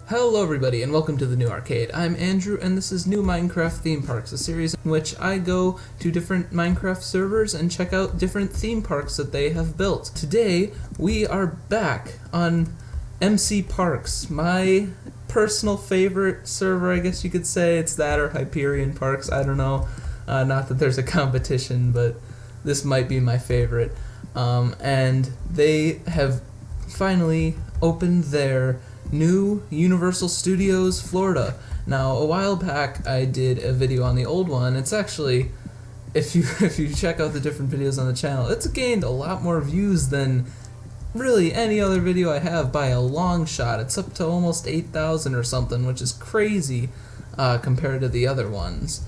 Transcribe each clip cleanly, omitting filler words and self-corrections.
Hello everybody and welcome to the New Arcade. I'm Andrew and this is New Minecraft Theme Parks, a series in which I go to different Minecraft servers and check out different theme parks that they have built. Today we are back on MC Parks, my personal favorite server, I guess you could say. It's that or Hyperion Parks, I don't know. Not that there's a competition, but this might be my favorite. And they have finally opened their new Universal Studios Florida. Now, a while back I did a video on the old one. It's actually, if you check out the different videos on the channel, it's gained a lot more views than really any other video I have by a long shot. It's up to almost 8,000 or something, which is crazy compared to the other ones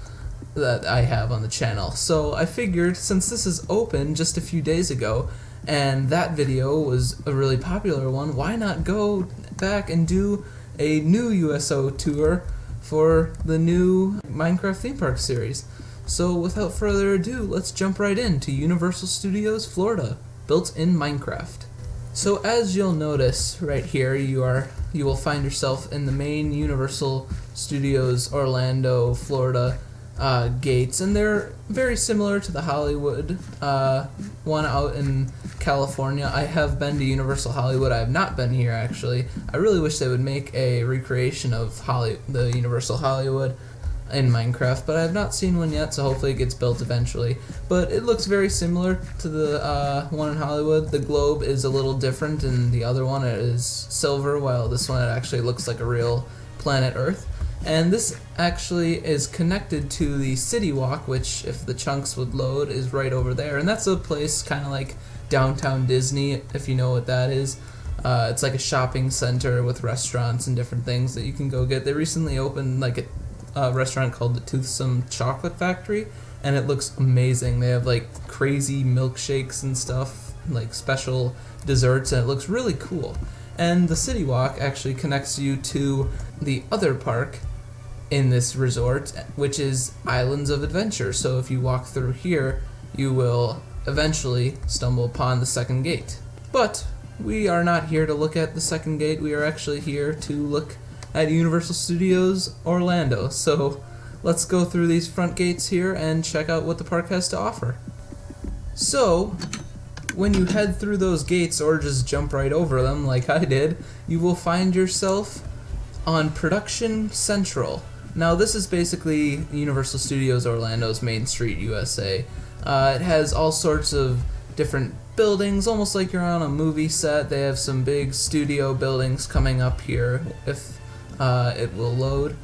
that I have on the channel. So I figured, since this is open just a few days ago, and that video was a really popular one, why not go back and do a new USO tour for the new Minecraft theme park series. So without further ado, let's jump right into Universal Studios Florida, built in Minecraft. So as you'll notice right here, you will find yourself in the main Universal Studios Orlando, Florida gates, and they're very similar to the Hollywood one out in California. I have been to Universal Hollywood. I have not been here, actually. I really wish they would make a recreation of the Universal Hollywood in Minecraft, but I have not seen one yet, so hopefully it gets built eventually. But it looks very similar to the one in Hollywood. The globe is a little different, and the other one is silver, while this one it actually looks like a real planet Earth. And this actually is connected to the City Walk, which, if the chunks would load, is right over there. And that's a place kind of like Downtown Disney, if you know what that is. It's like a shopping center with restaurants and different things that you can go get. They recently opened like a restaurant called the Toothsome Chocolate Factory, and it looks amazing. They have like crazy milkshakes and stuff, like special desserts, and it looks really cool. And the City Walk actually connects you to the other park in this resort, which is Islands of Adventure. So if you walk through here, you will eventually stumble upon the second gate. But we are not here to look at the second gate. We are actually here to look at Universal Studios Orlando. So let's go through these front gates here and check out what the park has to offer. So when you head through those gates, or just jump right over them like I did, you will find yourself on Production Central. Now this is basically Universal Studios Orlando's Main Street, USA. It has all sorts of different buildings, almost like you're on a movie set. They have some big studio buildings coming up here, if it will load.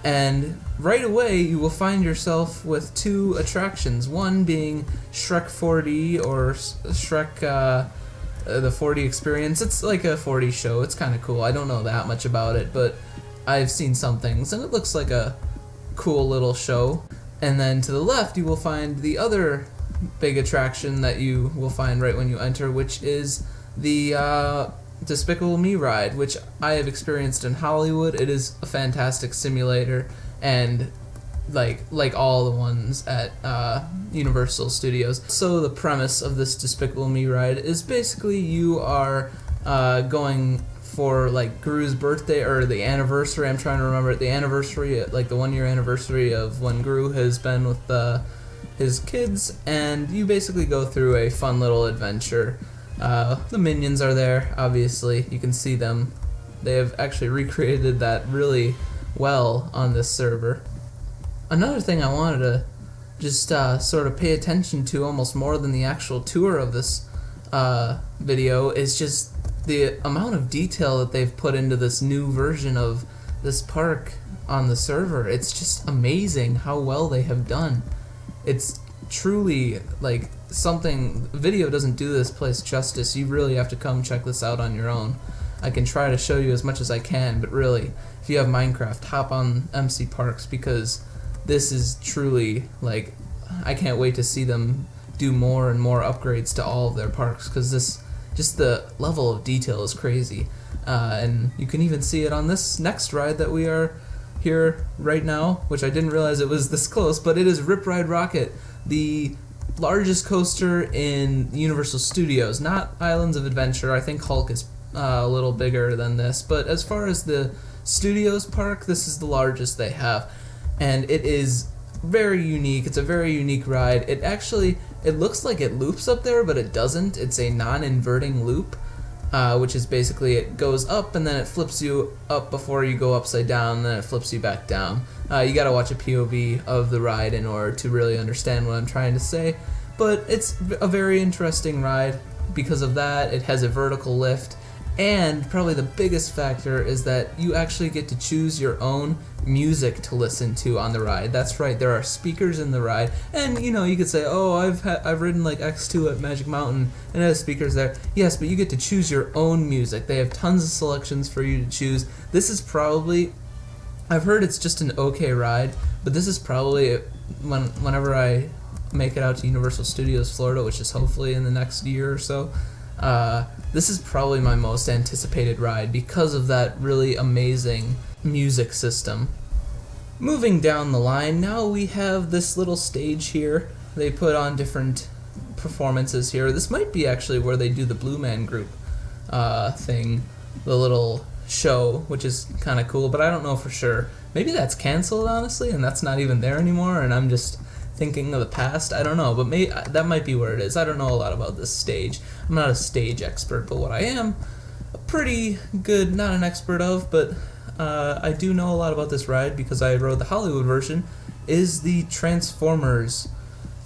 And right away you will find yourself with two attractions, one being Shrek 4D, or Shrek the 4D Experience. It's like a 4D show. It's kind of cool. I don't know that much about it, but I've seen some things, and it looks like a cool little show. And then to the left, you will find the other big attraction that you will find right when you enter, which is the Despicable Me ride, which I have experienced in Hollywood. It is a fantastic simulator, and like all the ones at Universal Studios. So the premise of this Despicable Me ride is basically you are going for like Gru's birthday, or the anniversary, I'm trying to remember it, the anniversary, like the 1 year anniversary of when Gru has been with his kids, and you basically go through a fun little adventure. The minions are there, obviously, you can see them. They have actually recreated that really well on this server. Another thing I wanted to just sort of pay attention to almost more than the actual tour of this video is just the amount of detail that they've put into this new version of this park on the server. It's just amazing how well they have done. It's truly like something, video doesn't do this place justice. You really have to come check this out on your own. I can try to show you as much as I can, but really, if you have Minecraft, hop on MC Parks, because this is truly, like, I can't wait to see them do more and more upgrades to all of their parks, because this, just the level of detail is crazy. And you can even see it on this next ride that we are here right now, which I didn't realize it was this close, but it is Ride Rockit, the largest coaster in Universal Studios, not Islands of Adventure. I think Hulk is a little bigger than this, but as far as the Studios Park, this is the largest they have, and it is very unique. It's a very unique ride. It looks like it loops up there, but it doesn't. It's a non-inverting loop, which is basically it goes up and then it flips you up before you go upside down, and then it flips you back down. You gotta watch a POV of the ride in order to really understand what I'm trying to say, but it's a very interesting ride because of that. It has a vertical lift, and probably the biggest factor is that you actually get to choose your own music to listen to on the ride. That's right, there are speakers in the ride, and you could say, oh, I've ridden like X2 at Magic Mountain and it has speakers there. Yes, but you get to choose your own music. They have tons of selections for you to choose. This is probably, I've heard it's just an okay ride, but this is probably whenever I make it out to Universal Studios Florida, which is hopefully in the next year or so, this is probably my most anticipated ride because of that really amazing music system. Moving down the line, now we have this little stage here. They put on different performances here. This might be actually where they do the Blue Man Group thing, the little show, which is kind of cool, but I don't know for sure. Maybe that's canceled, honestly, and that's not even there anymore, and I'm just thinking of the past. I don't know, but that might be where it is. I don't know a lot about this stage. I'm not a stage expert, but what I am pretty good, not an expert of, but I do know a lot about this ride because I rode the Hollywood version, is the Transformers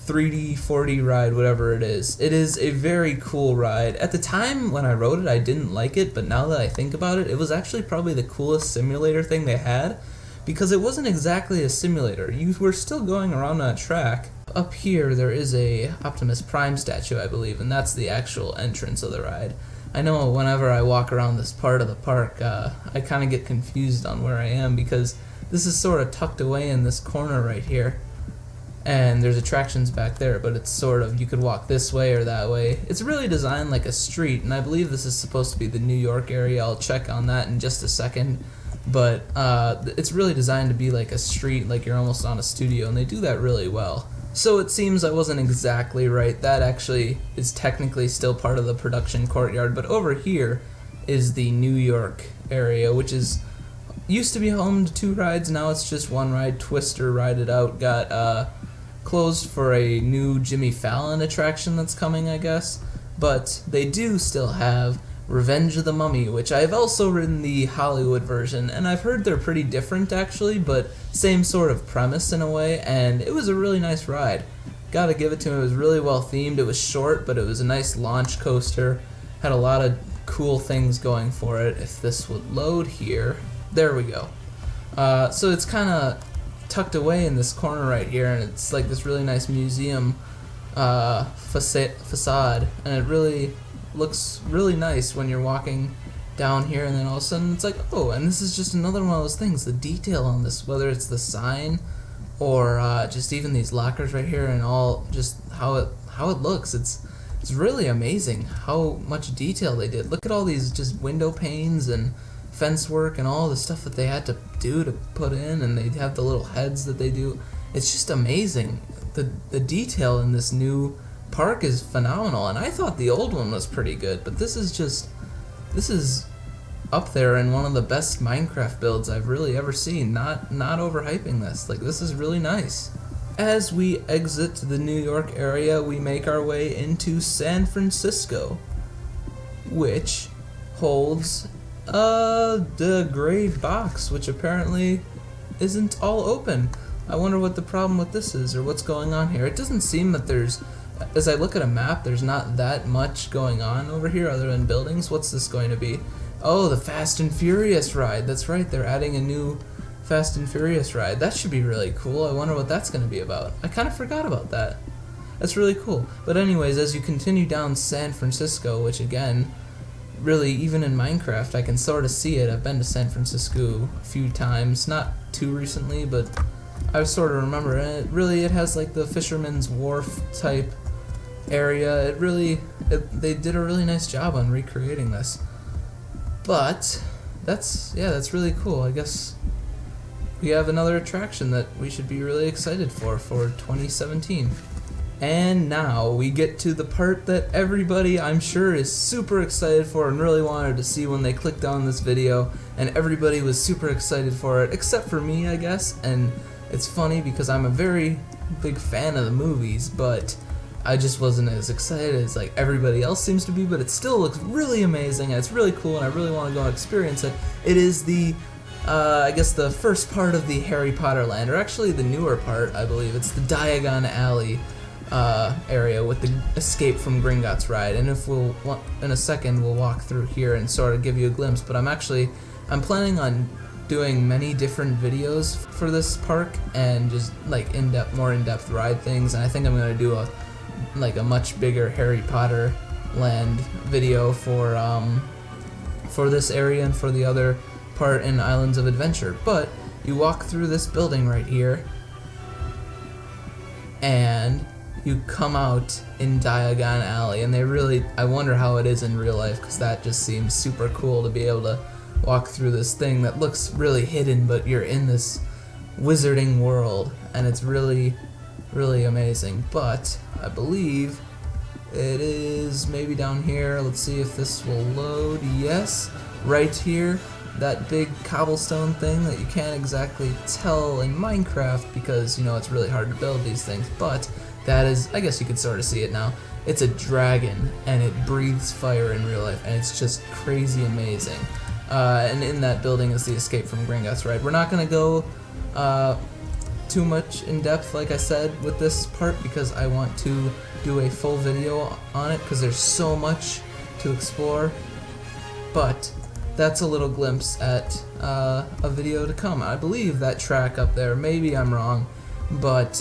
3D 4D ride, whatever it is. It is a very cool ride. At the time when I rode it, I didn't like it, but now that I think about it, it was actually probably the coolest simulator thing they had, because it wasn't exactly a simulator. You were still going around on a track. Up here there is a Optimus Prime statue, I believe, and that's the actual entrance of the ride. I know whenever I walk around this part of the park, I kind of get confused on where I am because this is sort of tucked away in this corner right here. And there's attractions back there, but it's sort of, you could walk this way or that way. It's really designed like a street, and I believe this is supposed to be the New York area. I'll check on that in just a second. But it's really designed to be like a street, like you're almost on a studio, and they do that really well. So it seems I wasn't exactly right. That actually is technically still part of the production courtyard, but over here is the New York area, which used to be home to 2 rides, now it's just 1 ride. Twister Ride It Out got closed for a new Jimmy Fallon attraction that's coming, I guess, but they do still have Revenge of the Mummy, which I've also ridden the Hollywood version, and I've heard they're pretty different actually, but same sort of premise in a way, and it was a really nice ride. Gotta give it to them, it was really well themed. It was short, but it was a nice launch coaster, had a lot of cool things going for it. If this would load here, there we go. So it's kind of tucked away in this corner right here, and it's like this really nice museum facade, and it really looks really nice when you're walking down here, and then all of a sudden it's like, oh, and this is just another one of those things. The detail on this, whether it's the sign or just even these lockers right here, and all just how it looks, it's really amazing how much detail they did. Look at all these just window panes and fence work and all the stuff that they had to do to put in, and they have the little heads that they do. It's just amazing. The detail in this new park is phenomenal, and I thought the old one was pretty good, but this is up there in one of the best Minecraft builds I've really ever seen. Not overhyping this. Like, this is really nice. As we exit the New York area, we make our way into San Francisco, which holds the gray box, which apparently isn't all open. I wonder what the problem with this is, or what's going on here. It doesn't seem that there's, as I look at a map, there's not that much going on over here other than buildings. What's this going to be? Oh, the Fast and Furious ride. That's right, they're adding a new Fast and Furious ride. That should be really cool. I wonder what that's going to be about. I kind of forgot about that. That's really cool. But anyways, as you continue down San Francisco, which again, really, even in Minecraft, I can sort of see it. I've been to San Francisco a few times, not too recently, but I sort of remember it. It has like the Fisherman's Wharf type area. They did a really nice job on recreating this. But that's really cool. I guess we have another attraction that we should be really excited for 2017. And now we get to the part that everybody, I'm sure, is super excited for and really wanted to see when they clicked on this video, and everybody was super excited for it, except for me, I guess. And it's funny because I'm a very big fan of the movies, but I just wasn't as excited as like everybody else seems to be, but it still looks really amazing, and it's really cool, and I really want to go and experience it. It is the I guess the first part of the Harry Potter land, or actually the newer part, I believe. It's the Diagon Alley area with the Escape from Gringotts ride, and if in a second we'll walk through here and sort of give you a glimpse. But I'm planning on doing many different videos for this park and just like more in-depth ride things, and I think I'm gonna do a much bigger Harry Potter land video for this area and for the other part in Islands of Adventure. But you walk through this building right here, and you come out in Diagon Alley, and I wonder how it is in real life, because that just seems super cool to be able to walk through this thing that looks really hidden, but you're in this wizarding world, and it's really, really amazing. But I believe it is maybe down here. Let's see if this will load. Yes, right here. That big cobblestone thing that you can't exactly tell in Minecraft because, it's really hard to build these things, but that is, I guess you can sort of see it now. It's a dragon, and it breathes fire in real life, and it's just crazy amazing. And in that building is the Escape from Gringotts ride. We're not going to go too much in depth, like I said, with this part, because I want to do a full video on it, because there's so much to explore. But that's a little glimpse at a video to come. I believe that track up there, maybe I'm wrong, but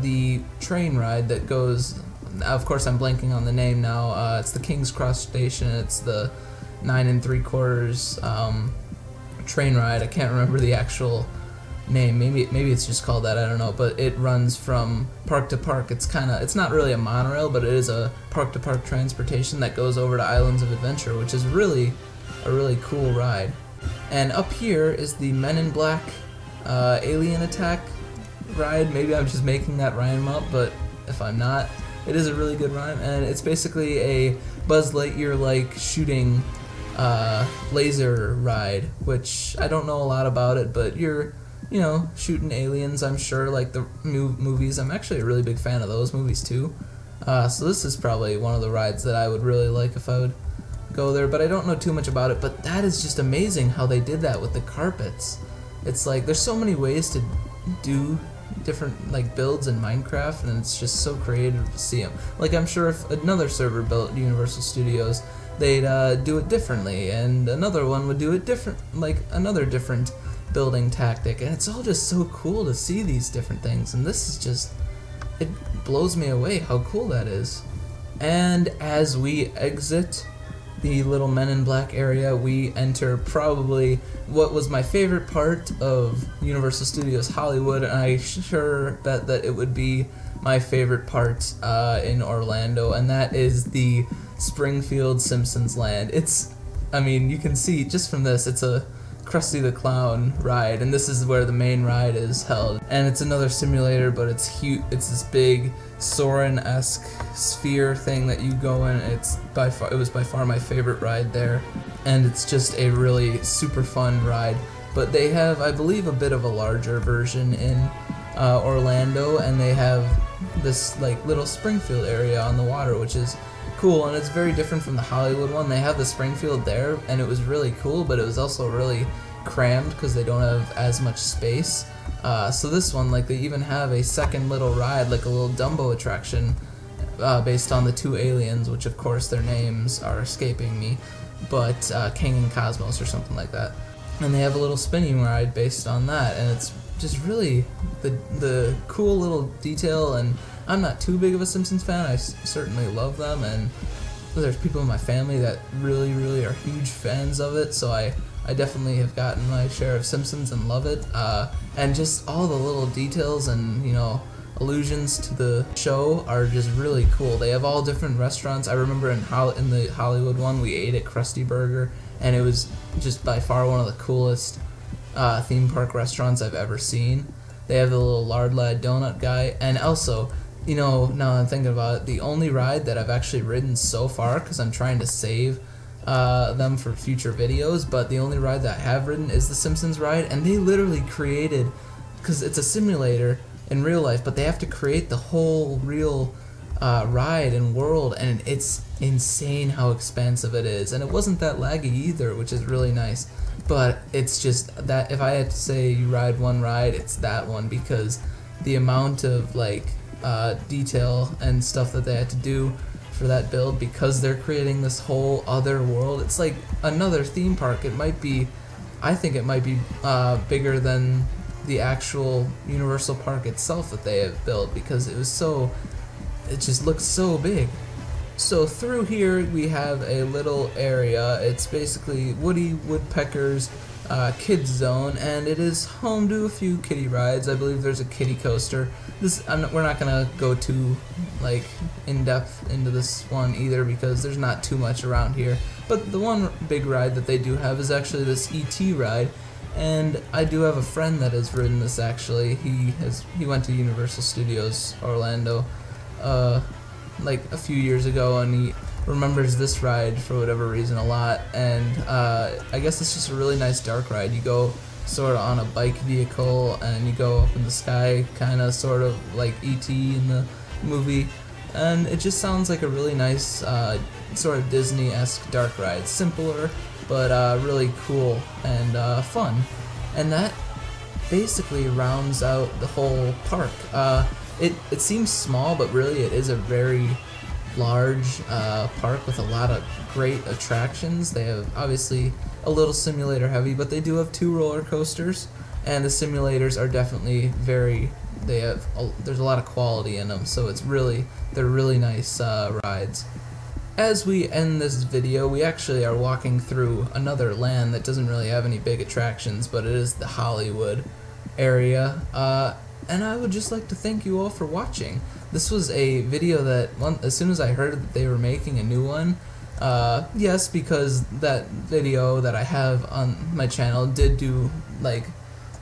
the train ride that goes, of course I'm blanking on the name now, it's the King's Cross Station. It's the 9 3/4 train ride. I can't remember the actual name. Maybe it's just called that, I don't know, but it runs from park to park. It's not really a monorail, but it is a park to park transportation that goes over to Islands of Adventure, which is really a really cool ride. And up here is the Men in Black alien attack ride. Maybe I'm just making that rhyme up, but if I'm not, it is a really good rhyme, and it's basically a Buzz Lightyear-like shooting laser ride, which I don't know a lot about it, but you're shooting aliens, I'm sure, like the new movies. I'm actually a really big fan of those movies too. So this is probably one of the rides that I would really like if I would go there, but I don't know too much about it. But that is just amazing how they did that with the carpets. It's like there's so many ways to do different like builds in Minecraft, and it's just so creative to see them. Like, I'm sure if another server built Universal Studios, they'd do it differently, and another one would do it different, like another different building tactic, and it's all just so cool to see these different things, and this is just, it blows me away how cool that is. And as we exit the little Men in Black area, we enter probably what was my favorite part of Universal Studios Hollywood, and I sure bet that it would be my favorite part in Orlando, and that is the Springfield Simpsons land. You can see just from this, it's a Krusty the Clown ride, and this is where the main ride is held. And it's another simulator, but it's huge. It's this big Soarin'-esque sphere thing that you go in. It was by far my favorite ride there, and it's just a really super fun ride. But they have, I believe, a bit of a larger version in Orlando, and they have this like little Springfield area on the water, which is cool, and it's very different from the Hollywood one. They have the Springfield there, and it was really cool, but it was also really crammed because they don't have as much space. So this one, like, they even have a second little ride, like a little Dumbo attraction, based on the two aliens, which of course their names are escaping me, but King and Cosmos or something like that. And they have a little spinning ride based on that, and it's just really the cool little detail. And I'm not too big of a Simpsons fan. I certainly love them, and there's people in my family that really, really are huge fans of it, so I definitely have gotten my share of Simpsons and love it. And just all the little details and, allusions to the show are just really cool. They have all different restaurants. I remember in the Hollywood one, we ate at Krusty Burger, and it was just by far one of the coolest theme park restaurants I've ever seen. They have the little lard lad donut guy, and also You know, now I'm thinking about it, the only ride that I've actually ridden so far, because I'm trying to save them for future videos, but the only ride that I have ridden is the Simpsons ride, and they literally created, because it's a simulator in real life, but they have to create the whole real ride and world, and it's insane how expansive it is, and it wasn't that laggy either, which is really nice. But it's just that if I had to say you ride one ride, it's that one, because the amount of like detail and stuff that they had to do for that build, because they're creating this whole other world. It's like another theme park. It might be, I think it might be bigger than the actual Universal Park itself that they have built, because it just looks so big. So through here we have a little area. It's basically Woody Woodpecker's kids zone, and it is home to a few kiddie rides. I believe there's a kiddie coaster. We're not gonna go too like in depth into this one either, because there's not too much around here. But the one big ride that they do have is actually this E.T. ride, and I do have a friend that has ridden this actually. He went to Universal Studios Orlando like a few years ago, and he remembers this ride for whatever reason a lot. And I guess it's just a really nice dark ride. You go sort of on a bike vehicle and you go up in the sky, kind of sort of like E.T. in the movie, and it just sounds like a really nice sort of Disney-esque dark ride. Simpler, but really cool and fun. And that basically rounds out the whole park. It seems small, but really it is a very large park with a lot of great attractions. They have obviously a little simulator heavy, but they do have 2 roller coasters, and the simulators are definitely there's a lot of quality in them, so they're really nice rides. As we end this video, we actually are walking through another land that doesn't really have any big attractions, but it is the Hollywood area. And I would just like to thank you all for watching. This was a video that, as soon as I heard that they were making a new one, yes, because that video that I have on my channel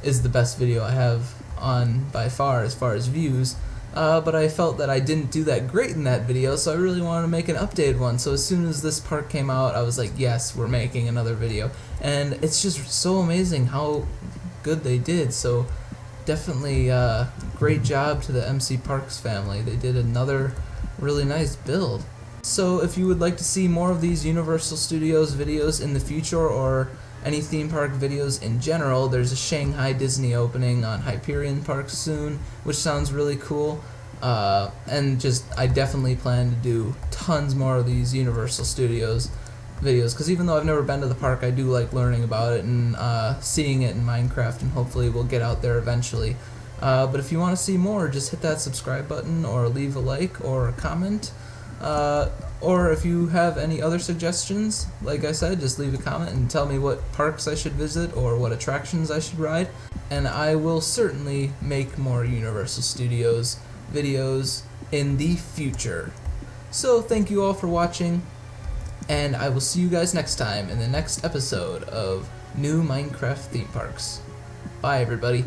is the best video I have on by far as far as views, but I felt that I didn't do that great in that video, so I really wanted to make an updated one. So as soon as this park came out, I was like, yes, we're making another video. And it's just so amazing how good they did. So definitely great job to the MC Parks family. They did another really nice build. So if you would like to see more of these Universal Studios videos in the future, or any theme park videos in general, there's a Shanghai Disney opening on Hyperion Park soon, which sounds really cool. And I definitely plan to do tons more of these Universal Studios videos, because even though I've never been to the park, I do like learning about it and seeing it in Minecraft, and hopefully we'll get out there eventually. But if you want to see more, just hit that subscribe button, or leave a like or a comment. Or if you have any other suggestions, like I said, just leave a comment and tell me what parks I should visit or what attractions I should ride, and I will certainly make more Universal Studios videos in the future. So thank you all for watching, and I will see you guys next time in the next episode of New Minecraft Theme Parks. Bye everybody.